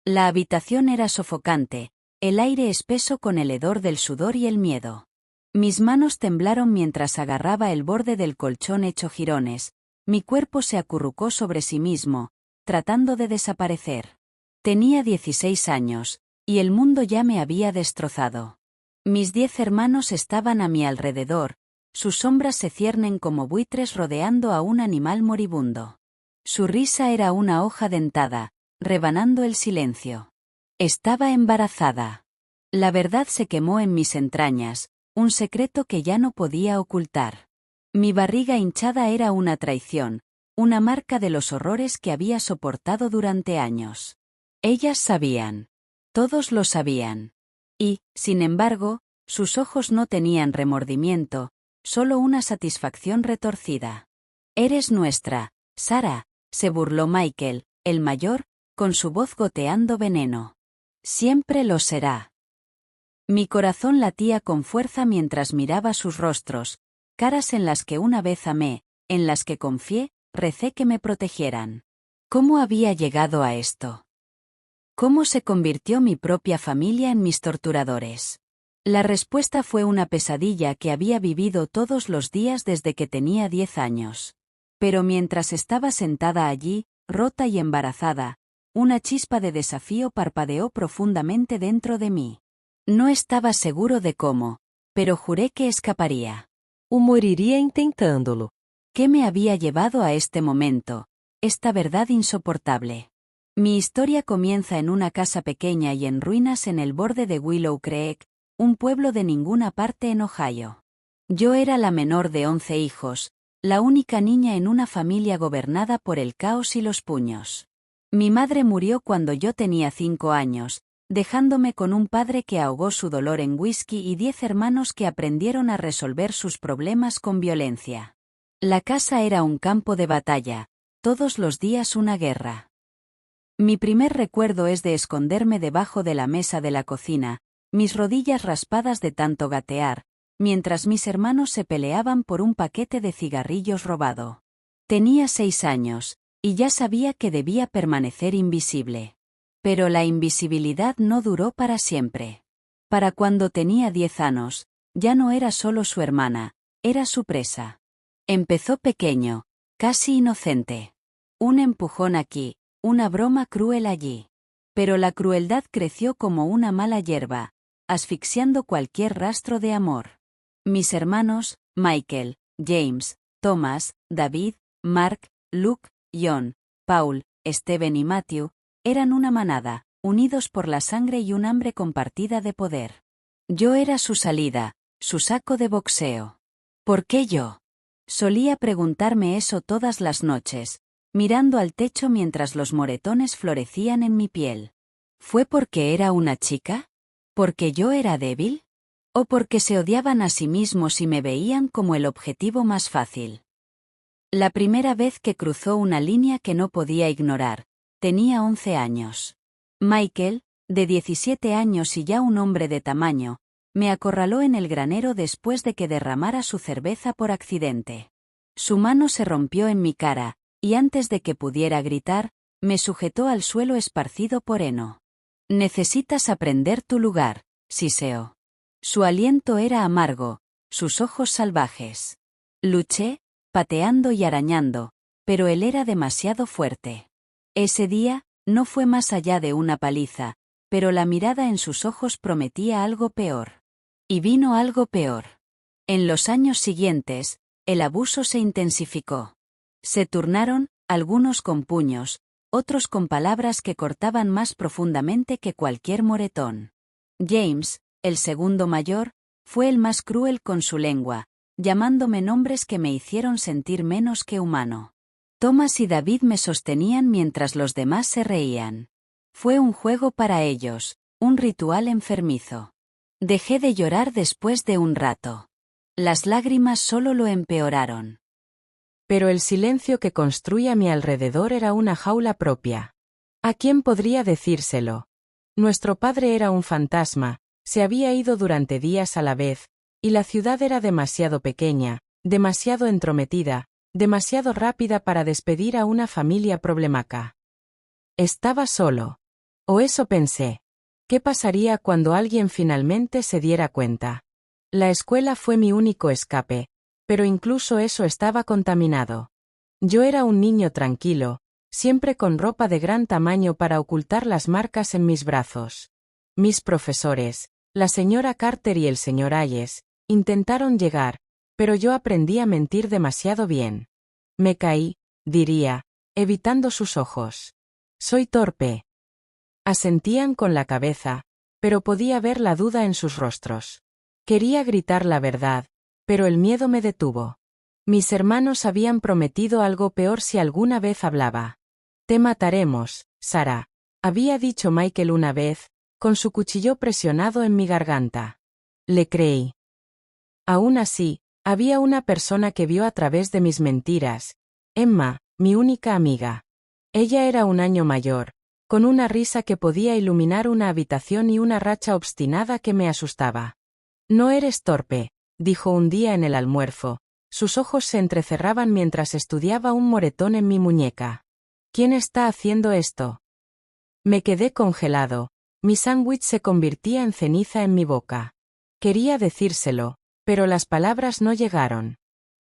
La habitación era sofocante, el aire espeso con el hedor del sudor y el miedo. Mis manos temblaron mientras agarraba el borde del colchón hecho jirones, mi cuerpo se acurrucó sobre sí mismo, tratando de desaparecer. Tenía 16 años, y el mundo ya me había destrozado. Mis 10 hermanos estaban a mi alrededor, sus sombras se ciernen como buitres rodeando a un animal moribundo. Su risa era una hoja dentada, rebanando el silencio. Estaba embarazada. La verdad se quemó en mis entrañas, un secreto que ya no podía ocultar. Mi barriga hinchada era una traición, una marca de los horrores que había soportado durante años. Ellas sabían. Todos lo sabían. Y, sin embargo, sus ojos no tenían remordimiento, solo una satisfacción retorcida. «Eres nuestra, Sarah», se burló Michael, el mayor, con su voz goteando veneno. «Siempre lo será». Mi corazón latía con fuerza mientras miraba sus rostros, caras en las que una vez amé, en las que confié, recé que me protegieran. ¿Cómo había llegado a esto? ¿Cómo se convirtió mi propia familia en mis torturadores? La respuesta fue una pesadilla que había vivido todos los días desde que tenía 10 años. Pero mientras estaba sentada allí, rota y embarazada, una chispa de desafío parpadeó profundamente dentro de mí. No estaba seguro de cómo, pero juré que escaparía. O moriría intentándolo. ¿Qué me había llevado a este momento, esta verdad insoportable? Mi historia comienza en una casa pequeña y en ruinas en el borde de Willow Creek, un pueblo de ninguna parte en Ohio. Yo era la menor de 11 hijos, la única niña en una familia gobernada por el caos y los puños. Mi madre murió cuando yo tenía 5 años, dejándome con un padre que ahogó su dolor en whisky y 10 hermanos que aprendieron a resolver sus problemas con violencia. La casa era un campo de batalla, todos los días una guerra. Mi primer recuerdo es de esconderme debajo de la mesa de la cocina, mis rodillas raspadas de tanto gatear, mientras mis hermanos se peleaban por un paquete de cigarrillos robado. Tenía 6 años, y ya sabía que debía permanecer invisible. Pero la invisibilidad no duró para siempre. Para cuando tenía 10 años, ya no era solo su hermana, era su presa. Empezó pequeño, casi inocente. Un empujón aquí, una broma cruel allí. Pero la crueldad creció como una mala hierba, asfixiando cualquier rastro de amor. Mis hermanos, Michael, James, Thomas, David, Mark, Luke, John, Paul, Stephen y Matthew, eran una manada, unidos por la sangre y un hambre compartida de poder. Yo era su salida, su saco de boxeo. ¿Por qué yo? Solía preguntarme eso todas las noches, mirando al techo mientras los moretones florecían en mi piel. ¿Fue porque era una chica? ¿Porque yo era débil? ¿O porque se odiaban a sí mismos y me veían como el objetivo más fácil? La primera vez que cruzó una línea que no podía ignorar, tenía 11 años. Michael, de 17 años y ya un hombre de tamaño, me acorraló en el granero después de que derramara su cerveza por accidente. Su mano se rompió en mi cara, y antes de que pudiera gritar, me sujetó al suelo esparcido por heno. «Necesitas aprender tu lugar», siseó. Su aliento era amargo, sus ojos salvajes. Luché, pateando y arañando, pero él era demasiado fuerte. Ese día, no fue más allá de una paliza, pero la mirada en sus ojos prometía algo peor. Y vino algo peor. En los años siguientes, el abuso se intensificó. Se turnaron, algunos con puños, otros con palabras que cortaban más profundamente que cualquier moretón. James, el segundo mayor, fue el más cruel con su lengua, llamándome nombres que me hicieron sentir menos que humano. Thomas y David me sostenían mientras los demás se reían. Fue un juego para ellos, un ritual enfermizo. Dejé de llorar después de un rato. Las lágrimas solo lo empeoraron. Pero el silencio que construía a mi alrededor era una jaula propia. ¿A quién podría decírselo? Nuestro padre era un fantasma, se había ido durante días a la vez, y la ciudad era demasiado pequeña, demasiado entrometida, demasiado rápida para despedir a una familia problemática. Estaba solo. O eso pensé. ¿Qué pasaría cuando alguien finalmente se diera cuenta? La escuela fue mi único escape, pero incluso eso estaba contaminado. Yo era un niño tranquilo, siempre con ropa de gran tamaño para ocultar las marcas en mis brazos. Mis profesores, la señora Carter y el señor Hayes, intentaron llegar, pero yo aprendí a mentir demasiado bien. Me caí, diría, evitando sus ojos. Soy torpe. Asentían con la cabeza, pero podía ver la duda en sus rostros. Quería gritar la verdad, pero el miedo me detuvo. Mis hermanos habían prometido algo peor si alguna vez hablaba. Te mataremos, Sarah, había dicho Michael una vez, con su cuchillo presionado en mi garganta. Le creí. Aún así, había una persona que vio a través de mis mentiras, Emma, mi única amiga. Ella era un año mayor, con una risa que podía iluminar una habitación y una racha obstinada que me asustaba. No eres torpe, dijo un día en el almuerzo. Sus ojos se entrecerraban mientras estudiaba un moretón en mi muñeca. ¿Quién está haciendo esto? Me quedé congelado. Mi sándwich se convertía en ceniza en mi boca. Quería decírselo, pero las palabras no llegaron.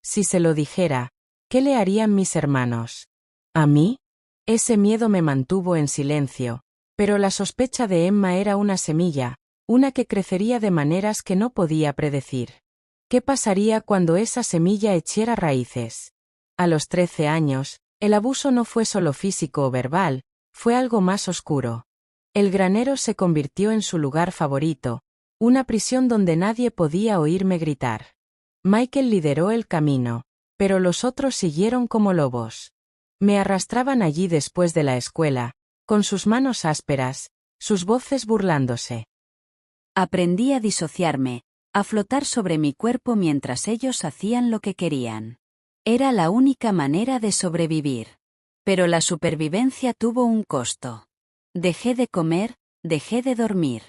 Si se lo dijera, ¿qué le harían mis hermanos? ¿A mí? Ese miedo me mantuvo en silencio, pero la sospecha de Emma era una semilla, una que crecería de maneras que no podía predecir. ¿Qué pasaría cuando esa semilla echara raíces? A los 13 años, el abuso no fue solo físico o verbal, fue algo más oscuro. El granero se convirtió en su lugar favorito, una prisión donde nadie podía oírme gritar. Michael lideró el camino, pero los otros siguieron como lobos. Me arrastraban allí después de la escuela, con sus manos ásperas, sus voces burlándose. Aprendí a disociarme, a flotar sobre mi cuerpo mientras ellos hacían lo que querían. Era la única manera de sobrevivir. Pero la supervivencia tuvo un costo. Dejé de comer, dejé de dormir.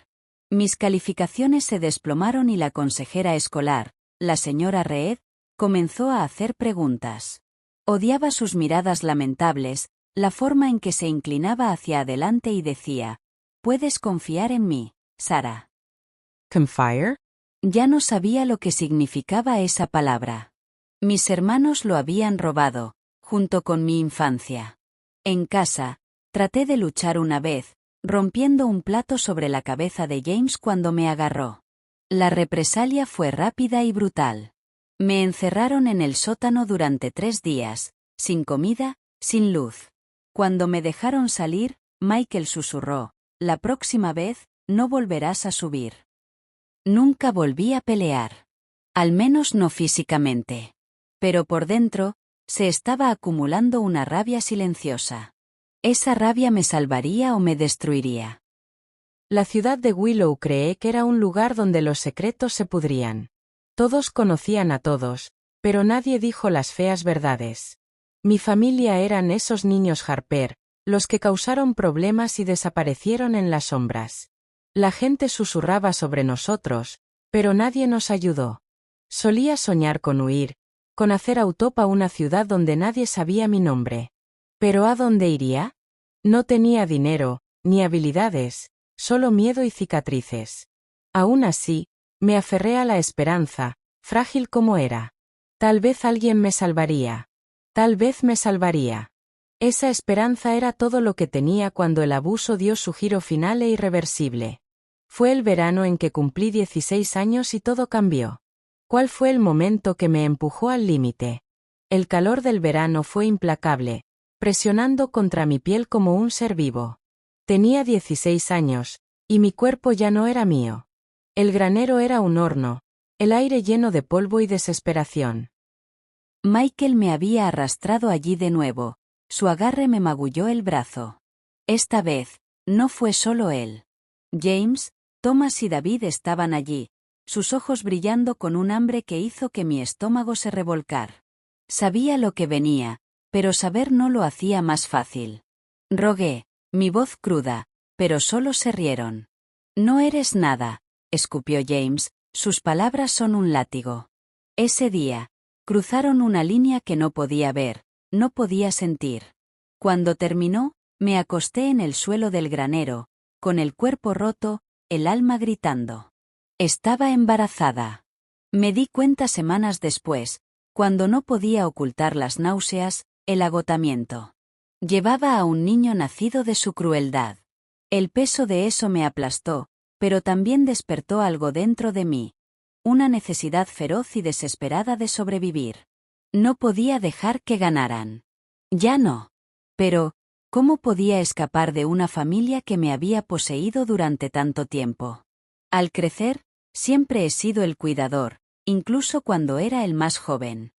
Mis calificaciones se desplomaron y la consejera escolar, la señora Reed, comenzó a hacer preguntas. Odiaba sus miradas lamentables, la forma en que se inclinaba hacia adelante y decía, «Puedes confiar en mí, Sarah». ¿Confire? Ya no sabía lo que significaba esa palabra. Mis hermanos lo habían robado, junto con mi infancia. En casa, traté de luchar una vez, rompiendo un plato sobre la cabeza de James cuando me agarró. La represalia fue rápida y brutal. Me encerraron en el sótano durante 3 días, sin comida, sin luz. Cuando me dejaron salir, Michael susurró, «La próxima vez, no volverás a subir». Nunca volví a pelear. Al menos no físicamente. Pero por dentro, se estaba acumulando una rabia silenciosa. Esa rabia me salvaría o me destruiría. La ciudad de Willow Creek era un lugar donde los secretos se pudrían. Todos conocían a todos, pero nadie dijo las feas verdades. Mi familia eran esos niños Harper, los que causaron problemas y desaparecieron en las sombras. La gente susurraba sobre nosotros, pero nadie nos ayudó. Solía soñar con huir, con hacer autopa a una ciudad donde nadie sabía mi nombre. ¿Pero a dónde iría? No tenía dinero, ni habilidades, solo miedo y cicatrices. Aún así, me aferré a la esperanza, frágil como era. Tal vez alguien me salvaría. Tal vez me salvaría. Esa esperanza era todo lo que tenía cuando el abuso dio su giro final e irreversible. Fue el verano en que cumplí 16 años y todo cambió. ¿Cuál fue el momento que me empujó al límite? El calor del verano fue implacable, presionando contra mi piel como un ser vivo. Tenía 16 años, y mi cuerpo ya no era mío. El granero era un horno, el aire lleno de polvo y desesperación. Michael me había arrastrado allí de nuevo, su agarre me magulló el brazo. Esta vez, no fue solo él. James, Thomas y David estaban allí, sus ojos brillando con un hambre que hizo que mi estómago se revolcara. Sabía lo que venía, pero saber no lo hacía más fácil. Rogué, mi voz cruda, pero solo se rieron. «No eres nada», escupió James, sus palabras son un látigo. Ese día, cruzaron una línea que no podía ver, no podía sentir. Cuando terminó, me acosté en el suelo del granero, con el cuerpo roto, el alma gritando. Estaba embarazada. Me di cuenta semanas después, cuando no podía ocultar las náuseas, el agotamiento. Llevaba a un niño nacido de su crueldad. El peso de eso me aplastó, pero también despertó algo dentro de mí. Una necesidad feroz y desesperada de sobrevivir. No podía dejar que ganaran. Ya no. Pero, ¿cómo podía escapar de una familia que me había poseído durante tanto tiempo? Al crecer, siempre he sido el cuidador, incluso cuando era el más joven.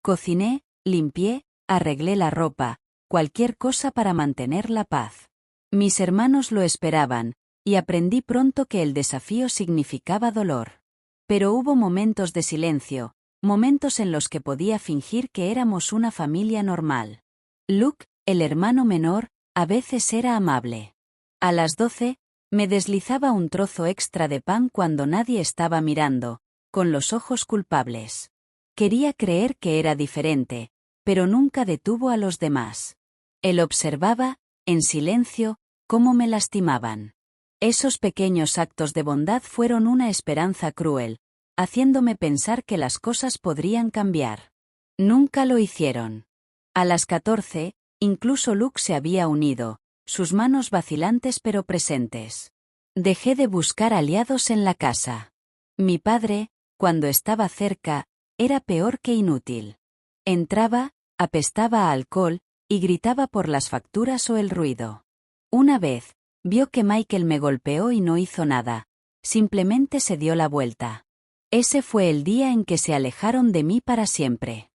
Cociné, limpié, arreglé la ropa, cualquier cosa para mantener la paz. Mis hermanos lo esperaban, y aprendí pronto que el desafío significaba dolor. Pero hubo momentos de silencio, momentos en los que podía fingir que éramos una familia normal. Luke, el hermano menor, a veces era amable. A las 12, me deslizaba un trozo extra de pan cuando nadie estaba mirando, con los ojos culpables. Quería creer que era diferente, pero nunca detuvo a los demás. Él observaba, en silencio, cómo me lastimaban. Esos pequeños actos de bondad fueron una esperanza cruel, haciéndome pensar que las cosas podrían cambiar. Nunca lo hicieron. A las 14, incluso Luke se había unido, sus manos vacilantes pero presentes. Dejé de buscar aliados en la casa. Mi padre, cuando estaba cerca, era peor que inútil. Entraba, apestaba a alcohol, y gritaba por las facturas o el ruido. Una vez, vio que Michael me golpeó y no hizo nada, simplemente se dio la vuelta. Ese fue el día en que se alejaron de mí para siempre.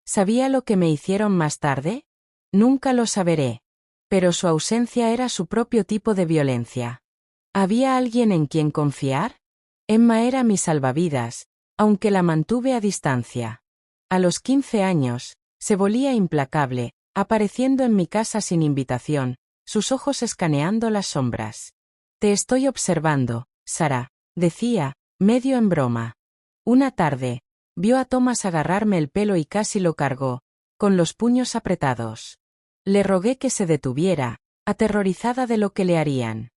¿Sabía lo que me hicieron más tarde? Nunca lo saberé. Pero su ausencia era su propio tipo de violencia. ¿Había alguien en quien confiar? Emma era mi salvavidas, aunque la mantuve a distancia. A los 15 años, se volvía implacable, apareciendo en mi casa sin invitación, sus ojos escaneando las sombras. Te estoy observando, Sarah, decía, medio en broma. Una tarde, vio a Thomas agarrarme el pelo y casi lo cargó, con los puños apretados. Le rogué que se detuviera, aterrorizada de lo que le harían.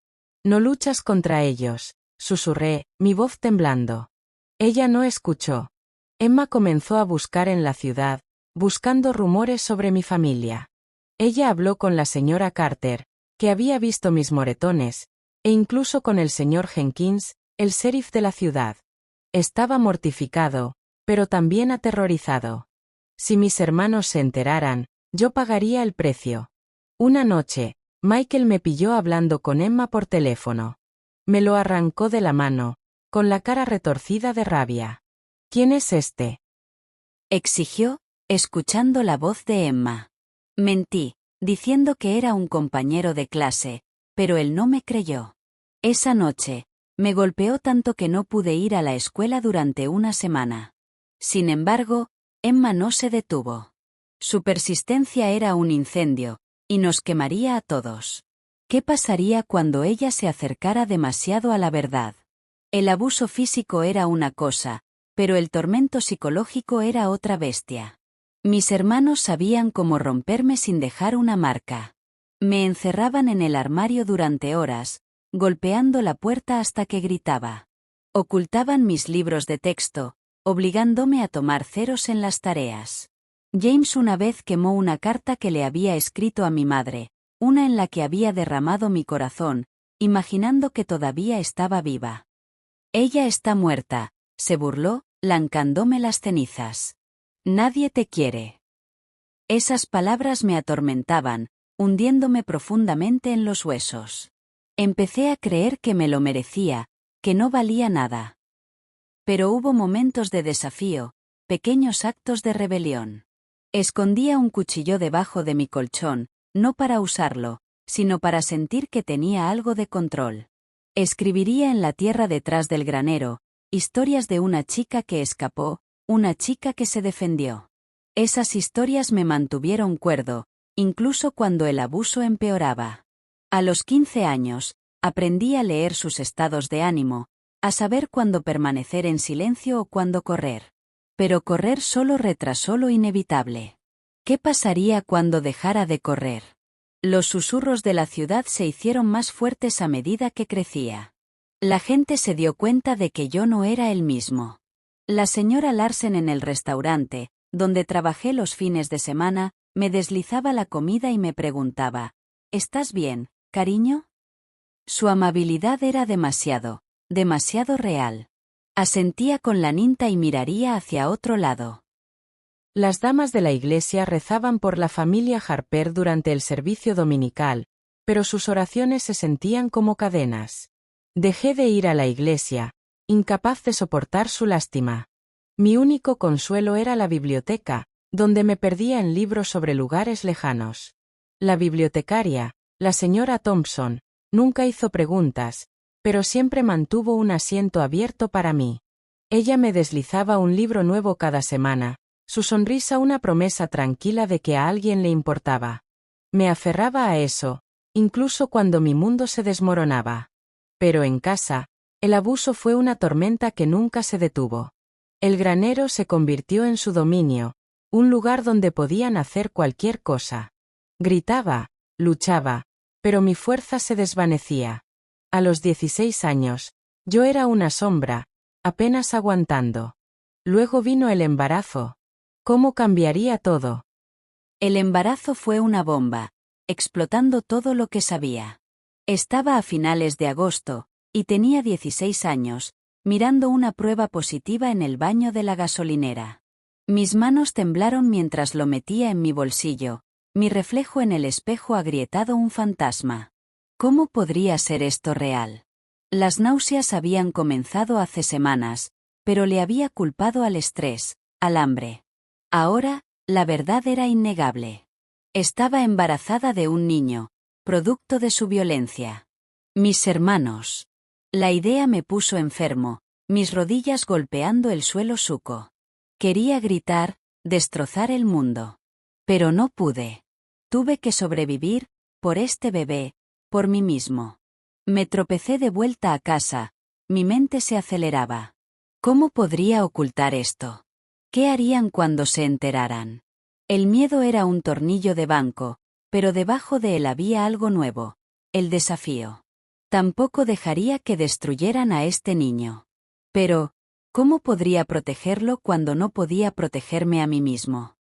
No luchas contra ellos, susurré, mi voz temblando. Ella no escuchó. Emma comenzó a buscar en la ciudad, buscando rumores sobre mi familia. Ella habló con la señora Carter, que había visto mis moretones, e incluso con el señor Jenkins, el sheriff de la ciudad. Estaba mortificado, pero también aterrorizado. Si mis hermanos se enteraran, yo pagaría el precio. Una noche, Michael me pilló hablando con Emma por teléfono. Me lo arrancó de la mano, con la cara retorcida de rabia. ¿Quién es este?, exigió, escuchando la voz de Emma. Mentí, diciendo que era un compañero de clase, pero él no me creyó. Esa noche, me golpeó tanto que no pude ir a la escuela durante una semana. Sin embargo, Emma no se detuvo. Su persistencia era un incendio, y nos quemaría a todos. ¿Qué pasaría cuando ella se acercara demasiado a la verdad? El abuso físico era una cosa, pero el tormento psicológico era otra bestia. Mis hermanos sabían cómo romperme sin dejar una marca. Me encerraban en el armario durante horas, golpeando la puerta hasta que gritaba. Ocultaban mis libros de texto, obligándome a tomar ceros en las tareas. James una vez quemó una carta que le había escrito a mi madre, una en la que había derramado mi corazón, imaginando que todavía estaba viva. Ella está muerta, se burló, lancándome las cenizas. Nadie te quiere. Esas palabras me atormentaban, hundiéndome profundamente en los huesos. Empecé a creer que me lo merecía, que no valía nada. Pero hubo momentos de desafío, pequeños actos de rebelión. Escondía un cuchillo debajo de mi colchón, no para usarlo, sino para sentir que tenía algo de control. Escribiría en la tierra detrás del granero, historias de una chica que escapó, una chica que se defendió. Esas historias me mantuvieron cuerdo, incluso cuando el abuso empeoraba. A los 15 años, aprendí a leer sus estados de ánimo, a saber cuándo permanecer en silencio o cuándo correr. Pero correr solo retrasó lo inevitable. ¿Qué pasaría cuando dejara de correr? Los susurros de la ciudad se hicieron más fuertes a medida que crecía. La gente se dio cuenta de que yo no era el mismo. La señora Larsen en el restaurante, donde trabajé los fines de semana, me deslizaba la comida y me preguntaba, ¿estás bien, cariño? Su amabilidad era demasiado real. Asentía con la ninta y miraría hacia otro lado. Las damas de la iglesia rezaban por la familia Harper durante el servicio dominical, pero sus oraciones se sentían como cadenas. Dejé de ir a la iglesia, incapaz de soportar su lástima. Mi único consuelo era la biblioteca, donde me perdía en libros sobre lugares lejanos. La bibliotecaria, la señora Thompson, nunca hizo preguntas, pero siempre mantuvo un asiento abierto para mí. Ella me deslizaba un libro nuevo cada semana, su sonrisa una promesa tranquila de que a alguien le importaba. Me aferraba a eso, incluso cuando mi mundo se desmoronaba. Pero en casa, el abuso fue una tormenta que nunca se detuvo. El granero se convirtió en su dominio, un lugar donde podían hacer cualquier cosa. Gritaba, luchaba, pero mi fuerza se desvanecía. A los 16 años, yo era una sombra, apenas aguantando. Luego vino el embarazo. ¿Cómo cambiaría todo? El embarazo fue una bomba, explotando todo lo que sabía. Estaba a finales de agosto, y tenía 16 años, mirando una prueba positiva en el baño de la gasolinera. Mis manos temblaron mientras lo metía en mi bolsillo, mi reflejo en el espejo agrietado un fantasma. ¿Cómo podría ser esto real? Las náuseas habían comenzado hace semanas, pero le había culpado al estrés, al hambre. Ahora, la verdad era innegable. Estaba embarazada de un niño, producto de su violencia. Mis hermanos. La idea me puso enfermo, mis rodillas golpeando el suelo suco. Quería gritar, destrozar el mundo. Pero no pude. Tuve que sobrevivir, por este bebé, por mí mismo. Me tropecé de vuelta a casa, mi mente se aceleraba. ¿Cómo podría ocultar esto? ¿Qué harían cuando se enteraran? El miedo era un tornillo de banco, pero debajo de él había algo nuevo, el desafío. Tampoco dejaría que destruyeran a este niño. Pero, ¿cómo podría protegerlo cuando no podía protegerme a mí mismo?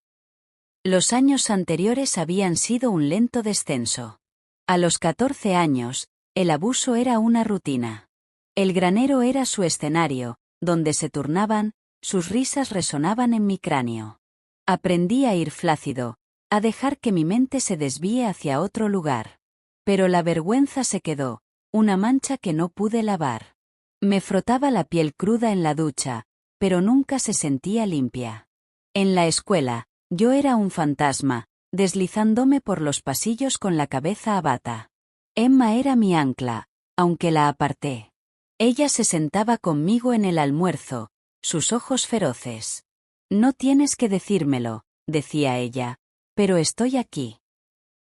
Los años anteriores habían sido un lento descenso. A los 14 años, el abuso era una rutina. El granero era su escenario, donde se turnaban, sus risas resonaban en mi cráneo. Aprendí a ir flácido, a dejar que mi mente se desvíe hacia otro lugar. Pero la vergüenza se quedó, una mancha que no pude lavar. Me frotaba la piel cruda en la ducha, pero nunca se sentía limpia. En la escuela, yo era un fantasma, deslizándome por los pasillos con la cabeza abata. Emma era mi ancla, aunque la aparté. Ella se sentaba conmigo en el almuerzo, sus ojos feroces. No tienes que decírmelo, decía ella, pero estoy aquí.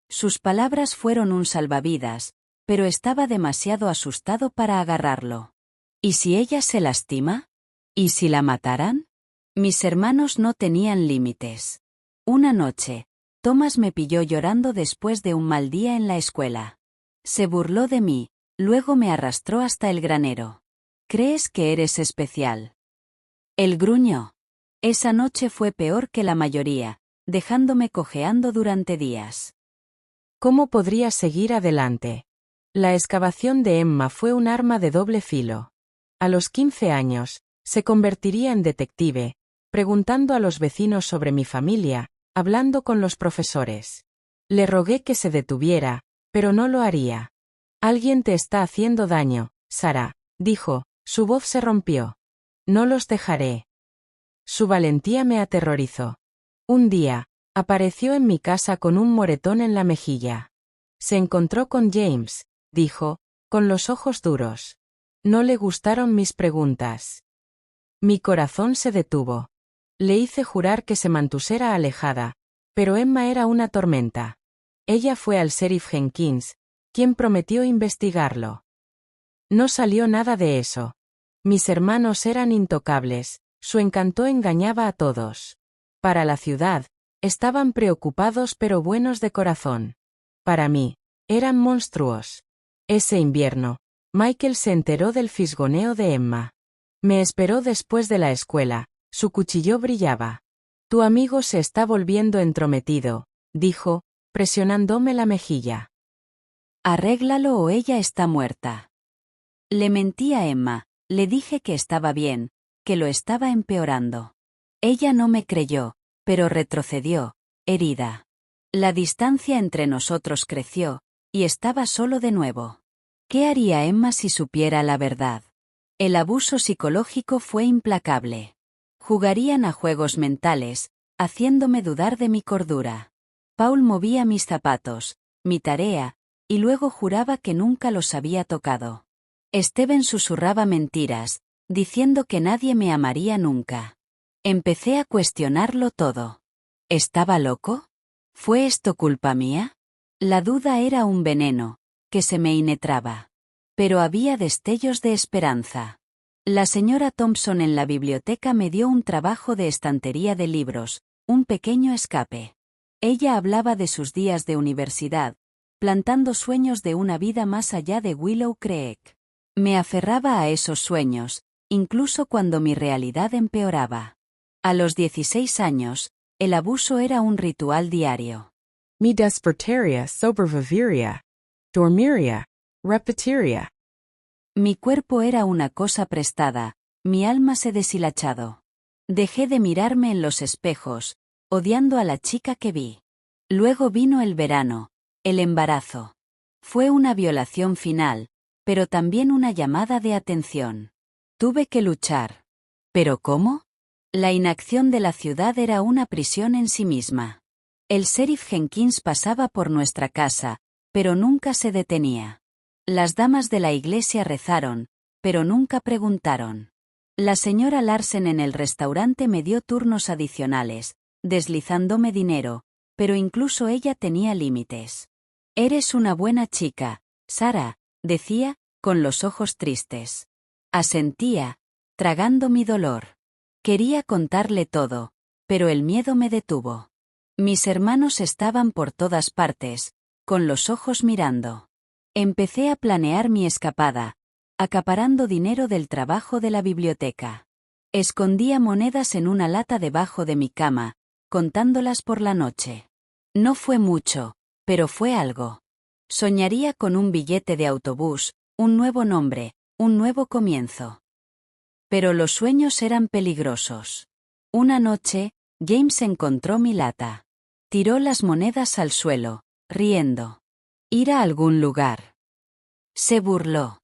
Sus palabras fueron un salvavidas, pero estaba demasiado asustado para agarrarlo. ¿Y si ella se lastima? ¿Y si la mataran? Mis hermanos no tenían límites. Una noche, Thomas me pilló llorando después de un mal día en la escuela. Se burló de mí, luego me arrastró hasta el granero. ¿Crees que eres especial? Él gruñó. Esa noche fue peor que la mayoría, dejándome cojeando durante días. ¿Cómo podría seguir adelante? La excavación de Emma fue un arma de doble filo. A los 15 años, se convertiría en detective, preguntando a los vecinos sobre mi familia, hablando con los profesores. Le rogué que se detuviera, pero no lo haría. Alguien te está haciendo daño, Sara, dijo, su voz se rompió. No los dejaré. Su valentía me aterrorizó. Un día, apareció en mi casa con un moretón en la mejilla. Se encontró con James, dijo, con los ojos duros. No le gustaron mis preguntas. Mi corazón se detuvo. Le hice jurar que se mantuviera alejada, pero Emma era una tormenta. Ella fue al sheriff Jenkins, quien prometió investigarlo. No salió nada de eso. Mis hermanos eran intocables, su encanto engañaba a todos. Para la ciudad, estaban preocupados pero buenos de corazón. Para mí, eran monstruos. Ese invierno, Michael se enteró del fisgoneo de Emma. Me esperó después de la escuela, su cuchillo brillaba. Tu amigo se está volviendo entrometido, dijo, presionándome la mejilla. Arréglalo o ella está muerta. Le mentí a Emma, le dije que estaba bien, que lo estaba empeorando. Ella no me creyó, pero retrocedió, herida. La distancia entre nosotros creció, y estaba solo de nuevo. ¿Qué haría Emma si supiera la verdad? El abuso psicológico fue implacable. Jugarían a juegos mentales, haciéndome dudar de mi cordura. Paul movía mis zapatos, mi tarea, y luego juraba que nunca los había tocado. Steven susurraba mentiras, diciendo que nadie me amaría nunca. Empecé a cuestionarlo todo. ¿Estaba loco? ¿Fue esto culpa mía? La duda era un veneno, que se me inetraba. Pero había destellos de esperanza. La señora Thompson en la biblioteca me dio un trabajo de estantería de libros, un pequeño escape. Ella hablaba de sus días de universidad, plantando sueños de una vida más allá de Willow Creek. Me aferraba a esos sueños, incluso cuando mi realidad empeoraba. A los 16 años, el abuso era un ritual diario. Mi despertaria sobreviviría. Dormiría. Repetiría. Mi cuerpo era una cosa prestada, mi alma se deshilachado. Dejé de mirarme en los espejos, odiando a la chica que vi. Luego vino el verano, el embarazo. Fue una violación final, pero también una llamada de atención. Tuve que luchar. ¿Pero cómo? La inacción de la ciudad era una prisión en sí misma. El sheriff Jenkins pasaba por nuestra casa, pero nunca se detenía. Las damas de la iglesia rezaron, pero nunca preguntaron. La señora Larsen en el restaurante me dio turnos adicionales, deslizándome dinero, pero incluso ella tenía límites. Eres una buena chica, Sara, decía, con los ojos tristes. Asentía, tragando mi dolor. Quería contarle todo, pero el miedo me detuvo. Mis hermanos estaban por todas partes, con los ojos mirando. Empecé a planear mi escapada, acaparando dinero del trabajo de la biblioteca. Escondía monedas en una lata debajo de mi cama, contándolas por la noche. No fue mucho, pero fue algo. Soñaría con un billete de autobús, un nuevo nombre, un nuevo comienzo. Pero los sueños eran peligrosos. Una noche, James encontró mi lata. Tiró las monedas al suelo, riendo. Ir a algún lugar. Se burló.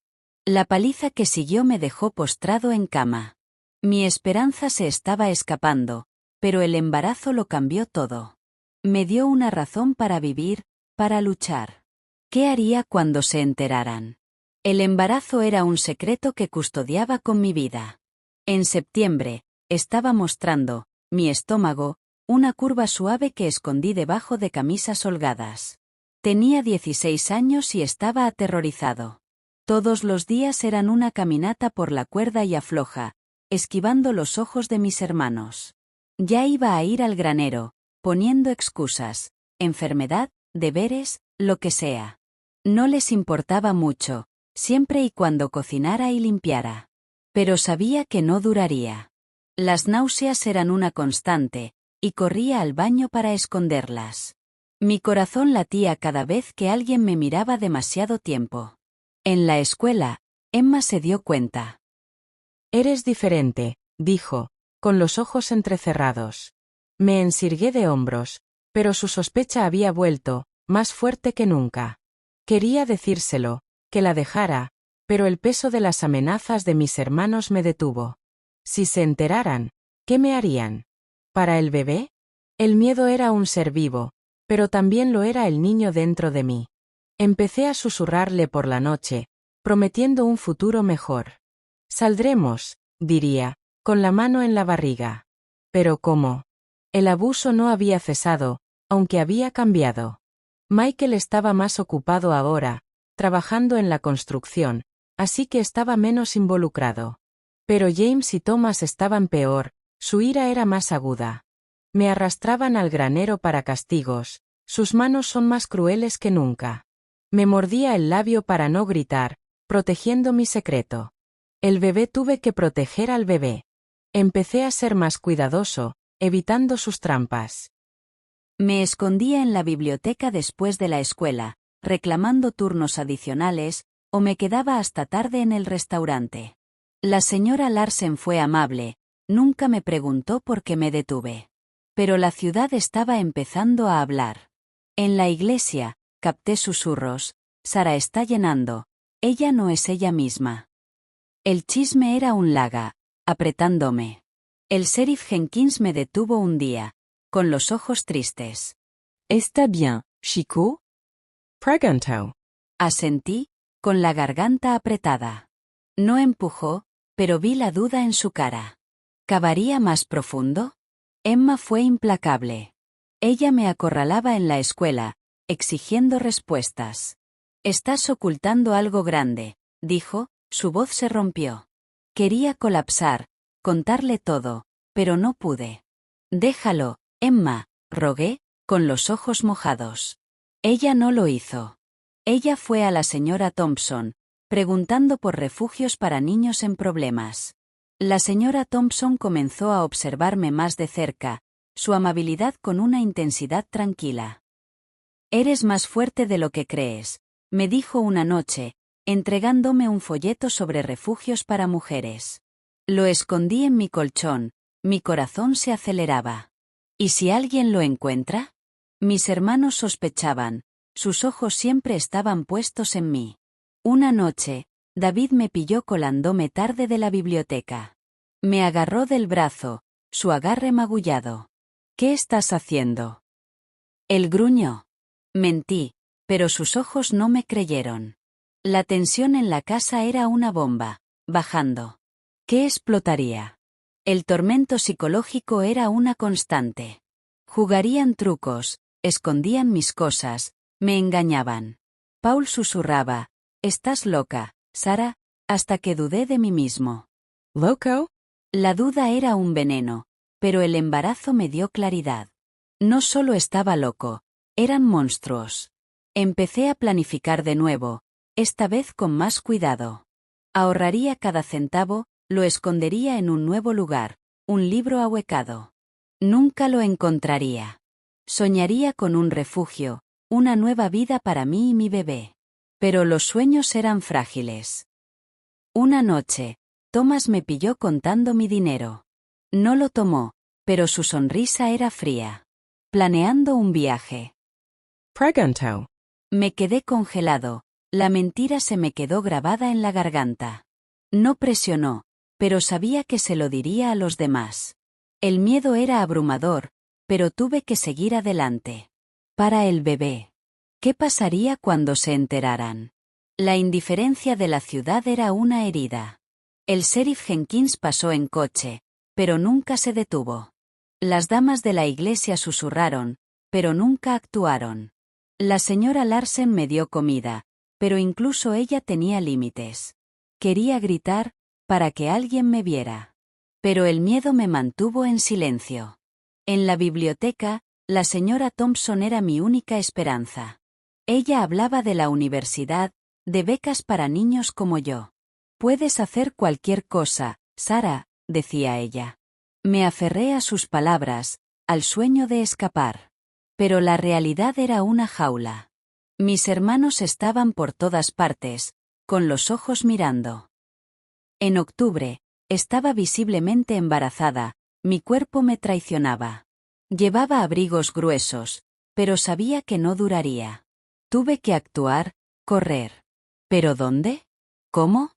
La paliza que siguió me dejó postrado en cama. Mi esperanza se estaba escapando, pero el embarazo lo cambió todo. Me dio una razón para vivir, para luchar. ¿Qué haría cuando se enteraran? El embarazo era un secreto que custodiaba con mi vida. En septiembre, estaba mostrando, mi estómago, una curva suave que escondí debajo de camisas holgadas. Tenía 16 años y estaba aterrorizado. Todos los días eran una caminata por la cuerda y afloja, esquivando los ojos de mis hermanos. Ya iba a ir al granero, poniendo excusas, enfermedad, deberes, lo que sea. No les importaba mucho, siempre y cuando cocinara y limpiara. Pero sabía que no duraría. Las náuseas eran una constante, y corría al baño para esconderlas. Mi corazón latía cada vez que alguien me miraba demasiado tiempo. En la escuela, Emma se dio cuenta. Eres diferente, dijo, con los ojos entrecerrados. Me ensirgué de hombros, pero su sospecha había vuelto, más fuerte que nunca. Quería decírselo, que la dejara, pero el peso de las amenazas de mis hermanos me detuvo. Si se enteraran, ¿qué me harían? ¿Para el bebé? El miedo era un ser vivo, pero también lo era el niño dentro de mí. Empecé a susurrarle por la noche, prometiendo un futuro mejor. Saldremos, diría, con la mano en la barriga. Pero ¿cómo? El abuso no había cesado, aunque había cambiado. Michael estaba más ocupado ahora, trabajando en la construcción, así que estaba menos involucrado. Pero James y Thomas estaban peor, su ira era más aguda. Me arrastraban al granero para castigos, Sus manos son más crueles que nunca. Me mordía el labio para no gritar, protegiendo mi secreto. El bebé tuve que proteger al bebé. Empecé a ser más cuidadoso, evitando sus trampas. Me escondía en la biblioteca después de la escuela, reclamando turnos adicionales, o me quedaba hasta tarde en el restaurante. La señora Larsen fue amable, nunca me preguntó por qué me detuve. Pero la ciudad estaba empezando a hablar. En la iglesia, capté susurros, Sara está llenando, ella no es ella misma. El chisme era un laga, apretándome. El sheriff Jenkins me detuvo un día, con los ojos tristes. ¿Está bien, chico? Preguntó. Asentí, con la garganta apretada. No empujó, pero vi la duda en su cara. ¿Cavaría más profundo? Emma fue implacable. Ella me acorralaba en la escuela, exigiendo respuestas. Estás ocultando algo grande, dijo, su voz se rompió. Quería colapsar, contarle todo, pero no pude. Déjalo, Emma, rogué, con los ojos mojados. Ella no lo hizo. Ella fue a la señora Thompson, preguntando por refugios para niños en problemas. La señora Thompson comenzó a observarme más de cerca, su amabilidad con una intensidad tranquila. Eres más fuerte de lo que crees, me dijo una noche, entregándome un folleto sobre refugios para mujeres. Lo escondí en mi colchón, mi corazón se aceleraba. ¿Y si alguien lo encuentra? Mis hermanos sospechaban, sus ojos siempre estaban puestos en mí. Una noche, David me pilló colándome tarde de la biblioteca. Me agarró del brazo, su agarre magullado. ¿Qué estás haciendo? Él gruñó. Mentí, pero sus ojos no me creyeron. La tensión en la casa era una bomba, bajando. ¿Qué explotaría? El tormento psicológico era una constante. Jugarían trucos, escondían mis cosas, me engañaban. Paul susurraba, «Estás loca, Sara», hasta que dudé de mí mismo. ¿Loco? La duda era un veneno, pero el embarazo me dio claridad. No solo estaba loco, eran monstruos. Empecé a planificar de nuevo, esta vez con más cuidado. Ahorraría cada centavo, lo escondería en un nuevo lugar, un libro ahuecado. Nunca lo encontraría. Soñaría con un refugio, una nueva vida para mí y mi bebé. Pero los sueños eran frágiles. Una noche, Thomas me pilló contando mi dinero. No lo tomó, pero su sonrisa era fría. Planeando un viaje. Preguntó. Me quedé congelado, la mentira se me quedó grabada en la garganta. No presionó, pero sabía que se lo diría a los demás. El miedo era abrumador, pero tuve que seguir adelante. Para el bebé. ¿Qué pasaría cuando se enteraran? La indiferencia de la ciudad era una herida. El sheriff Jenkins pasó en coche, pero nunca se detuvo. Las damas de la iglesia susurraron, pero nunca actuaron. La señora Larsen me dio comida, pero incluso ella tenía límites. Quería gritar, para que alguien me viera. Pero el miedo me mantuvo en silencio. En la biblioteca, la señora Thompson era mi única esperanza. Ella hablaba de la universidad, de becas para niños como yo. Puedes hacer cualquier cosa, Sara, decía ella. Me aferré a sus palabras, al sueño de escapar. Pero la realidad era una jaula. Mis hermanos estaban por todas partes, con los ojos mirando. En octubre, estaba visiblemente embarazada, mi cuerpo me traicionaba. Llevaba abrigos gruesos, pero sabía que no duraría. Tuve que actuar, correr. ¿Pero dónde? ¿Cómo?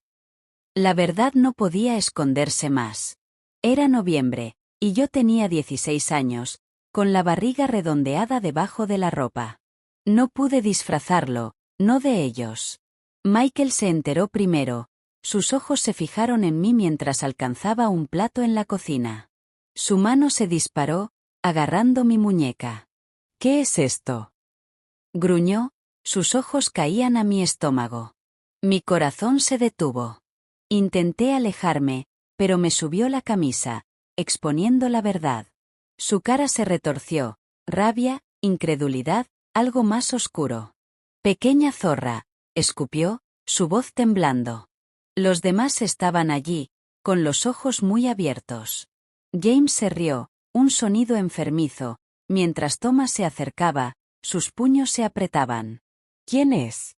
La verdad no podía esconderse más. Era noviembre, y yo tenía 16 años, con la barriga redondeada debajo de la ropa. No pude disfrazarlo, no de ellos. Michael se enteró primero, sus ojos se fijaron en mí mientras alcanzaba un plato en la cocina. Su mano se disparó, agarrando mi muñeca. ¿Qué es esto? Gruñó, sus ojos caían a mi estómago. Mi corazón se detuvo. Intenté alejarme, pero me subió la camisa, exponiendo la verdad. Su cara se retorció, rabia, incredulidad, algo más oscuro. Pequeña zorra, escupió, su voz temblando. Los demás estaban allí, con los ojos muy abiertos. James se rió, un sonido enfermizo, mientras Thomas se acercaba, sus puños se apretaban. ¿Quién es?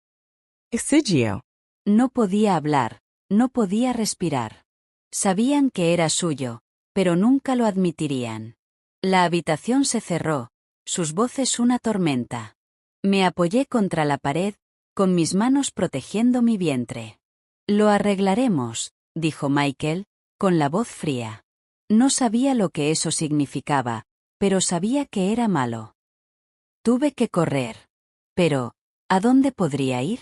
Esigio. No podía hablar, no podía respirar. Sabían que era suyo, pero nunca lo admitirían. La habitación se cerró, sus voces una tormenta. Me apoyé contra la pared, con mis manos protegiendo mi vientre. Lo arreglaremos, dijo Michael, con la voz fría. No sabía lo que eso significaba, pero sabía que era malo. Tuve que correr. Pero, ¿a dónde podría ir?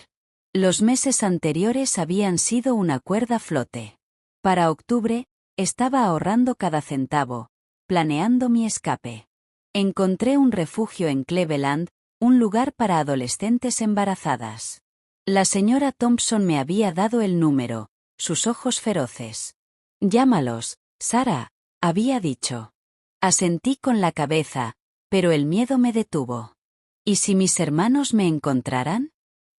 Los meses anteriores habían sido una cuerda flote. Para octubre, estaba ahorrando cada centavo, planeando mi escape. Encontré un refugio en Cleveland, un lugar para adolescentes embarazadas. La señora Thompson me había dado el número, sus ojos feroces. Llámalos, Sarah, había dicho. Asentí con la cabeza, pero el miedo me detuvo. ¿Y si mis hermanos me encontraran?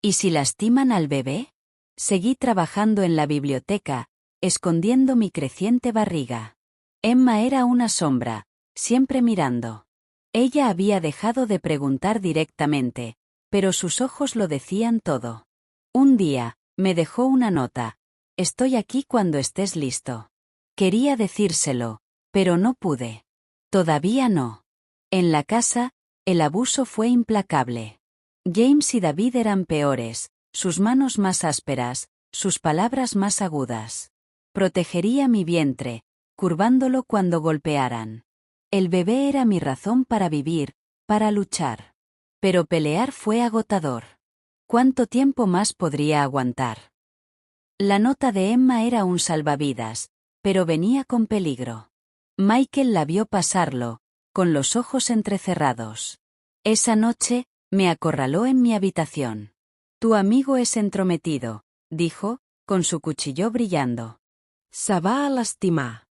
¿Y si lastiman al bebé? Seguí trabajando en la biblioteca, escondiendo mi creciente barriga. Emma era una sombra, siempre mirando. Ella había dejado de preguntar directamente, pero sus ojos lo decían todo. Un día, me dejó una nota. Estoy aquí cuando estés listo. Quería decírselo, pero no pude. Todavía no. En la casa, el abuso fue implacable. James y David eran peores, sus manos más ásperas, sus palabras más agudas. Protegería mi vientre, curvándolo cuando golpearan. El bebé era mi razón para vivir, para luchar. Pero pelear fue agotador. ¿Cuánto tiempo más podría aguantar? La nota de Emma era un salvavidas, pero venía con peligro. Michael la vio pasarlo, con los ojos entrecerrados. Esa noche, me acorraló en mi habitación. Tu amigo es entrometido, dijo, con su cuchillo brillando. Se va a lastimar.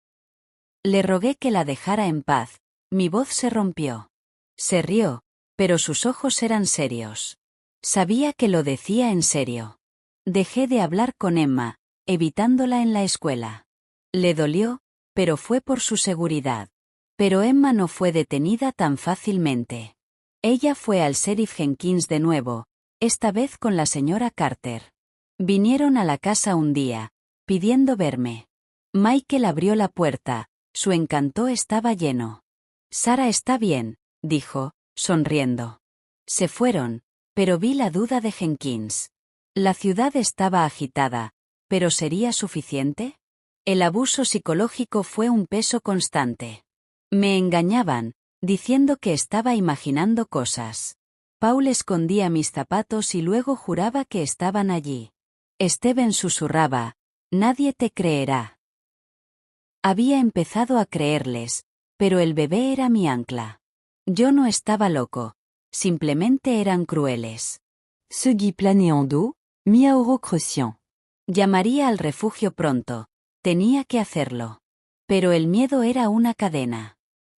Le rogué que la dejara en paz, mi voz se rompió. Se rió, pero sus ojos eran serios. Sabía que lo decía en serio. Dejé de hablar con Emma, evitándola en la escuela. Le dolió, pero fue por su seguridad. Pero Emma no fue detenida tan fácilmente. Ella fue al sheriff Jenkins de nuevo, esta vez con la señora Carter. Vinieron a la casa un día, pidiendo verme. Michael abrió la puerta, su encanto estaba lleno. Sarah está bien, dijo, sonriendo. Se fueron, pero vi la duda de Jenkins. La ciudad estaba agitada, ¿pero sería suficiente? El abuso psicológico fue un peso constante. Me engañaban, diciendo que estaba imaginando cosas. Paul escondía mis zapatos y luego juraba que estaban allí. Steven susurraba, nadie te creerá. Había empezado a creerles, pero el bebé era mi ancla. Yo no estaba loco, simplemente eran crueles. Ce Guy planait en dos, mi Eurocrucian. Llamaría al refugio pronto, tenía que hacerlo. Pero el miedo era una cadena.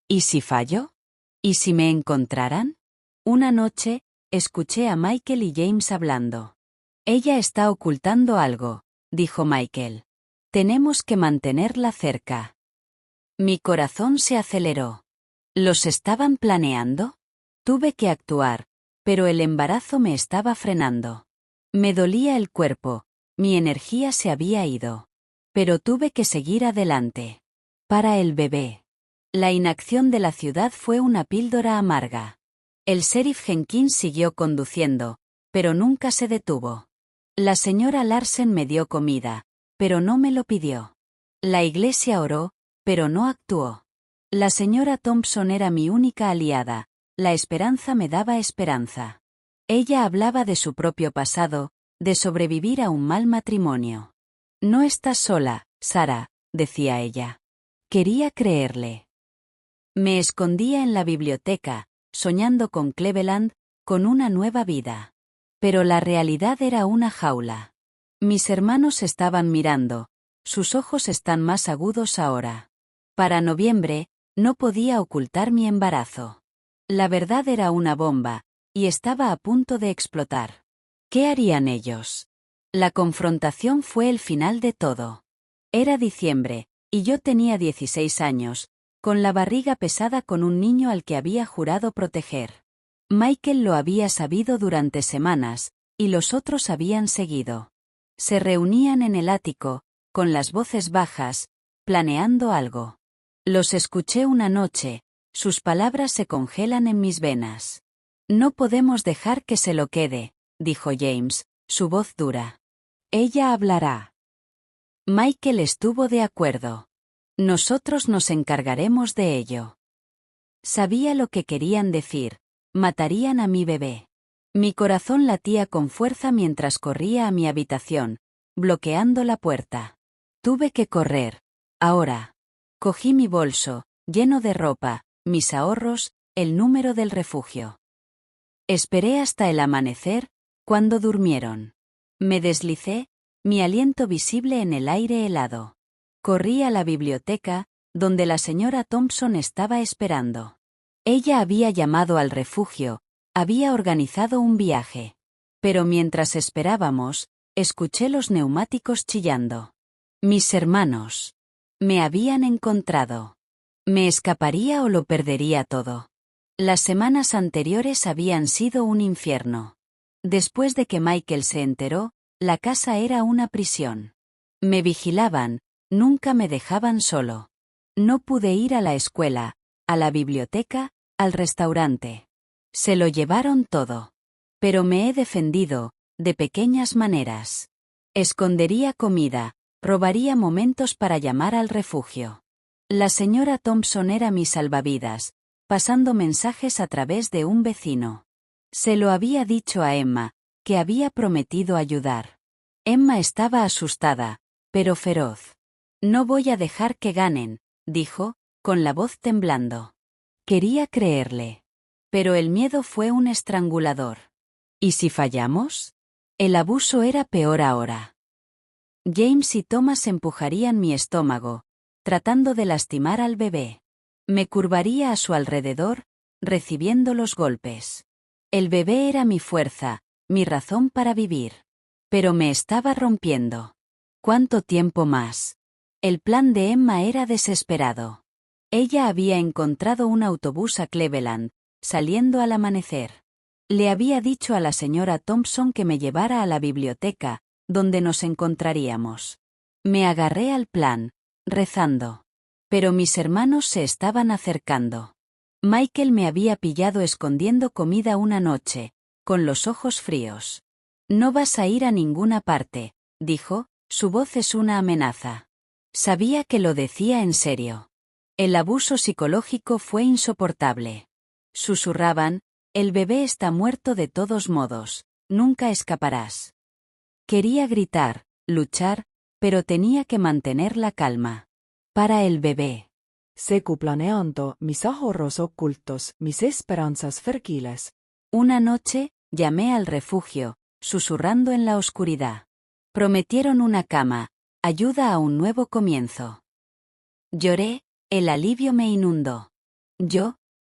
¿Y si fallo? ¿Y si me encontraran? Una noche, escuché a Michael y James hablando. Ella está ocultando algo, dijo Michael. Tenemos que mantenerla cerca. Mi corazón se aceleró. ¿Los estaban planeando? Tuve que actuar, pero el embarazo me estaba frenando. Me dolía el cuerpo, mi energía se había ido. Pero tuve que seguir adelante. Para el bebé. La inacción de la ciudad fue una píldora amarga. El sheriff Jenkins siguió conduciendo, pero nunca se detuvo. La señora Larsen me dio comida, pero no me lo pidió. La iglesia oró, pero no actuó. La señora Thompson era mi única aliada, la esperanza me daba esperanza. Ella hablaba de su propio pasado, de sobrevivir a un mal matrimonio. No estás sola, Sarah, decía ella. Quería creerle. Me escondía en la biblioteca, soñando con Cleveland, con una nueva vida. Pero la realidad era una jaula. Mis hermanos estaban mirando, sus ojos están más agudos ahora. Para noviembre, no podía ocultar mi embarazo. La verdad era una bomba, y estaba a punto de explotar. ¿Qué harían ellos? La confrontación fue el final de todo. Era diciembre, y yo tenía 16 años, con la barriga pesada con un niño al que había jurado proteger. Michael lo había sabido durante semanas, y los otros habían seguido. Se reunían en el ático, con las voces bajas, planeando algo. Los escuché una noche, sus palabras se congelan en mis venas. No podemos dejar que se lo quede, dijo James, su voz dura. Ella hablará. Michael estuvo de acuerdo. Nosotros nos encargaremos de ello. Sabía lo que querían decir. Matarían a mi bebé. Mi corazón latía con fuerza mientras corría a mi habitación, bloqueando la puerta. Tuve que correr. Ahora. Cogí mi bolso, lleno de ropa, mis ahorros, el número del refugio. Esperé hasta el amanecer, cuando durmieron. Me deslicé, mi aliento visible en el aire helado. Corrí a la biblioteca, donde la señora Thompson estaba esperando. Ella había llamado al refugio, había organizado un viaje. Pero mientras esperábamos, escuché los neumáticos chillando. Mis hermanos. Me habían encontrado. ¿Me escaparía o lo perdería todo? Las semanas anteriores habían sido un infierno. Después de que Michael se enteró, la casa era una prisión. Me vigilaban, nunca me dejaban solo. No pude ir a la escuela, a la biblioteca, al restaurante. Se lo llevaron todo. Pero me he defendido, de pequeñas maneras. Escondería comida, robaría momentos para llamar al refugio. La señora Thompson era mi salvavidas, pasando mensajes a través de un vecino. Se lo había dicho a Emma, que había prometido ayudar. Emma estaba asustada, pero feroz. No voy a dejar que ganen, dijo, con la voz temblando. Quería creerle. Pero el miedo fue un estrangulador. ¿Y si fallamos? El abuso era peor ahora. James y Thomas empujarían mi estómago, tratando de lastimar al bebé. Me curvaría a su alrededor, recibiendo los golpes. El bebé era mi fuerza, mi razón para vivir. Pero me estaba rompiendo. ¿Cuánto tiempo más? El plan de Emma era desesperado. Ella había encontrado un autobús a Cleveland, saliendo al amanecer. Le había dicho a la señora Thompson que me llevara a la biblioteca, donde nos encontraríamos. Me agarré al plan, rezando. Pero mis hermanos se estaban acercando. Michael me había pillado escondiendo comida una noche, con los ojos fríos. No vas a ir a ninguna parte, dijo, su voz es una amenaza. Sabía que lo decía en serio. El abuso psicológico fue insoportable. Susurraban, el bebé está muerto de todos modos, nunca escaparás. Quería gritar, luchar, pero tenía que mantener la calma. Para el bebé. Segu planeando mis ahorros ocultos, mis esperanzas fértiles. Una noche, llamé al refugio, susurrando en la oscuridad. Prometieron una cama, ayuda a un nuevo comienzo. Lloré, el alivio me inundó.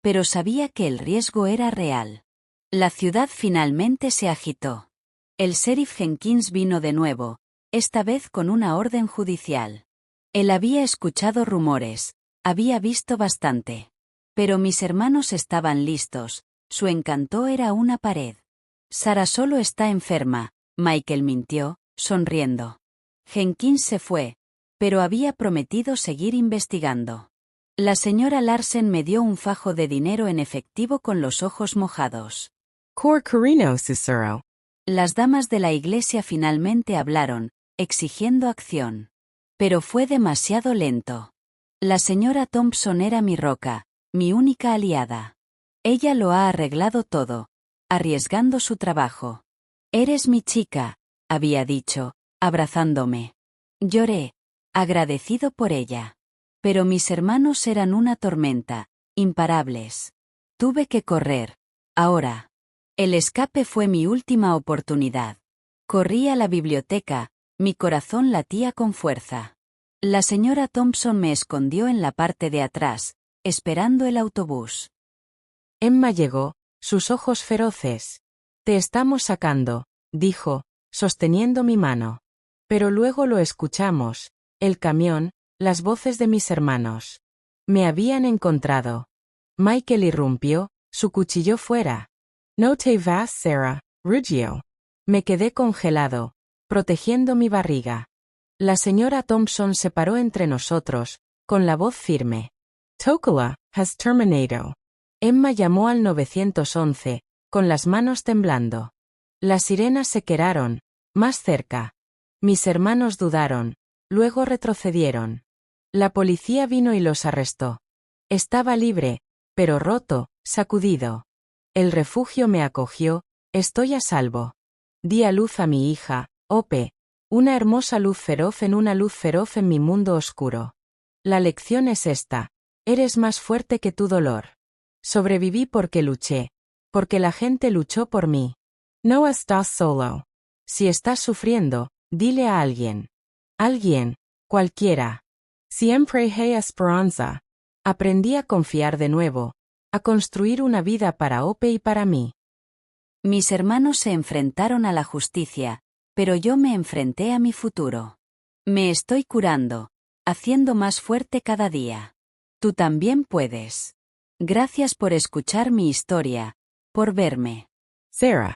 Pero sabía que el riesgo era real. La ciudad finalmente se agitó. El sheriff Jenkins vino de nuevo, esta vez con una orden judicial. Él había escuchado rumores, había visto bastante. Pero mis hermanos estaban listos, su encanto era una pared. Sara solo está enferma, Michael mintió, sonriendo. Jenkins se fue, pero había prometido seguir investigando. La señora Larsen me dio un fajo de dinero en efectivo con los ojos mojados. Cor Carino Cicero. Las damas de la iglesia finalmente hablaron, exigiendo acción. Pero fue demasiado lento. La señora Thompson era mi roca, mi única aliada. Ella lo ha arreglado todo, arriesgando su trabajo. Eres mi chica, había dicho, abrazándome. Lloré, agradecido por ella. Pero mis hermanos eran una tormenta, imparables. Tuve que correr. Ahora. El escape fue mi última oportunidad. Corrí a la biblioteca, mi corazón latía con fuerza. La señora Thompson me escondió en la parte de atrás, esperando el autobús. Emma llegó, sus ojos feroces. Te estamos sacando, dijo, sosteniendo mi mano. Pero luego lo escuchamos, el camión, las voces de mis hermanos. Me habían encontrado. Michael irrumpió, su cuchillo fuera. No te vas, Sarah, rugió. Me quedé congelado, protegiendo mi barriga. La señora Thompson se paró entre nosotros, con la voz firme. Tokola has terminado. Emma llamó al 911, con las manos temblando. Las sirenas se quedaron, más cerca. Mis hermanos dudaron, luego retrocedieron. La policía vino y los arrestó. Estaba libre, pero roto, sacudido. El refugio me acogió, estoy a salvo. Di a luz a mi hija, Ope, una hermosa luz feroz en una luz feroz en mi mundo oscuro. La lección es esta, eres más fuerte que tu dolor. Sobreviví porque luché, porque la gente luchó por mí. No estás solo. Si estás sufriendo, dile a alguien. Alguien, cualquiera. Siempre hay esperanza. Aprendí a confiar de nuevo, a construir una vida para Ope y para mí. Mis hermanos se enfrentaron a la justicia, pero yo me enfrenté a mi futuro. Me estoy curando, haciendo más fuerte cada día. Tú también puedes. Gracias por escuchar mi historia, por verme. Sarah.